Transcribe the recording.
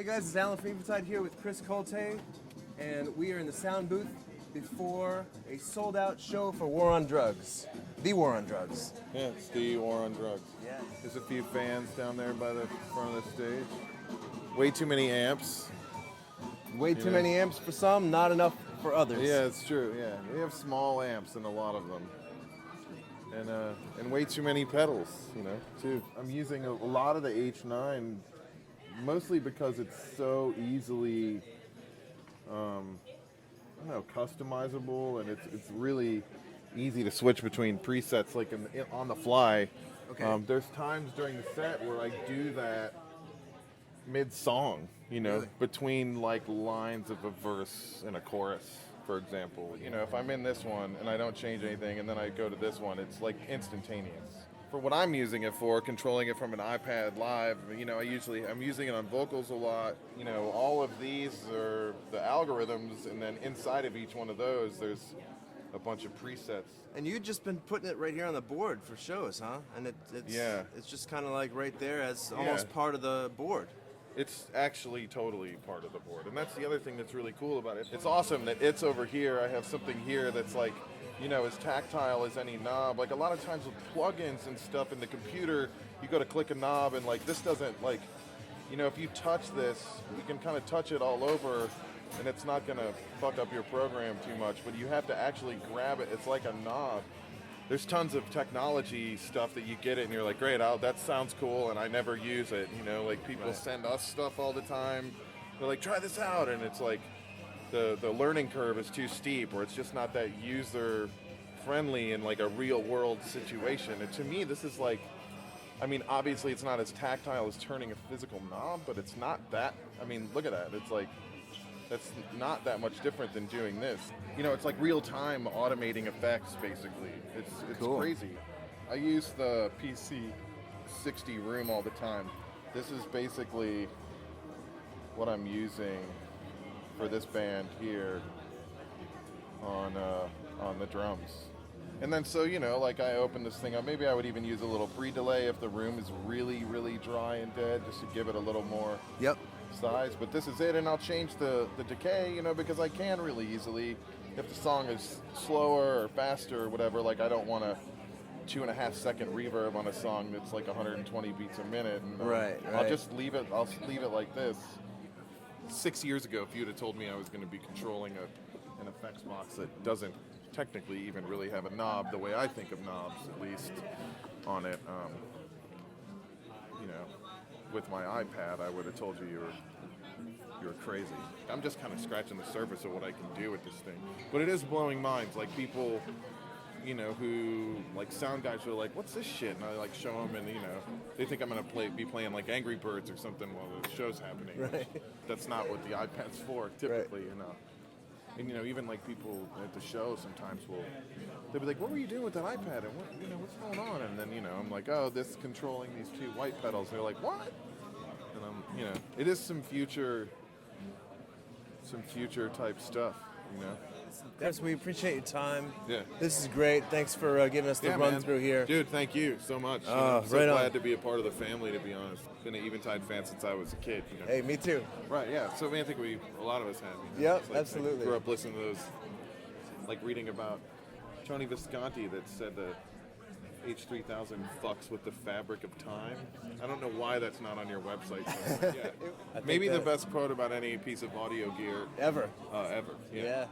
guys, it's Alan from Eventide here with Chris Koltay, and we are in the sound booth before a sold-out show for War on Drugs. The War on Drugs. Yeah, it's the War on Drugs. Yeah. There's a few fans down there by the front of the stage. Way too many amps. Way too many amps for some, not enough for others. Yeah, it's true. Yeah, we have small amps in a lot of them, and way too many pedals. Too. I'm using a lot of the H9, mostly because it's so easily, customizable, and it's really easy to switch between presets, like on the fly. Okay. There's times during the set where I do that mid-song, Really? between like lines of a verse and a chorus, for example. If I'm in this one and I don't change anything and then I go to this one, it's like instantaneous. For what I'm using it for, controlling it from an iPad live, I'm using it on vocals a lot. All of these are the algorithms, and then inside of each one of those, there's a bunch of presets. And you've just been putting it right here on the board for shows, huh? And it's just kind of like right there as almost part of the board. It's actually totally part of the board. And that's the other thing that's really cool about it. It's awesome that it's over here. I have something here that's like, as tactile as any knob. Like a lot of times with plugins and stuff in the computer, you go to click a knob and like this doesn't if you touch this, you can kind of touch it all over and it's not going to fuck up your program too much, but you have to actually grab it. It's like a knob. There's tons of technology stuff that you get it and you're like, great, that sounds cool, and I never use it. People send us stuff all the time. They're like, try this out, and it's like the learning curve is too steep, or it's just not that user friendly in like a real world situation. And to me, this is like, obviously it's not as tactile as turning a physical knob, but it's not that. Look at that. It's like, that's not that much different than doing this. It's like real-time automating effects, basically. It's cool. Crazy. I use the PC60 room all the time. This is basically what I'm using for this band here on the drums. And then I open this thing up. Maybe I would even use a little pre-delay if the room is really, really dry and dead, just to give it a little more size. But this is it, and I'll change the decay, because I can really easily. If the song is slower or faster or whatever, like I don't want a 2.5 second reverb on a song that's like 120 beats a minute. And, right. I'll just leave it. I'll leave it like this. 6 years ago, if you'd have told me I was going to be controlling an effects box that doesn't technically even really have a knob, the way I think of knobs, at least on it, with my iPad, I would have told you you were crazy. I'm just kind of scratching the surface of what I can do with this thing. But it is blowing minds. Like people, who like sound guys who are like, what's this shit? And I like show them, and they think I'm gonna be playing like Angry Birds or something while the show's happening. Right. That's not what the iPad's for typically, And even like people at the show sometimes they'll be like, what were you doing with that iPad? And what's going on? And then, I'm like, oh, this is controlling these two white pedals. They're like, what? And it is some future type stuff, Chris, we appreciate your time. Yeah. This is great. Thanks for giving us the run through here. Dude, thank you so much. I'm so glad to be a part of the family, to be honest. Been an Eventide fan since I was a kid. Hey, me too. Right, yeah. So I think a lot of us have. Yep, It's like, absolutely. I grew up listening to those, like reading about Tony Visconti that said that H3000 fucks with the fabric of time. I don't know why that's not on your website. Maybe the best quote about any piece of audio gear Ever. ever. Yeah.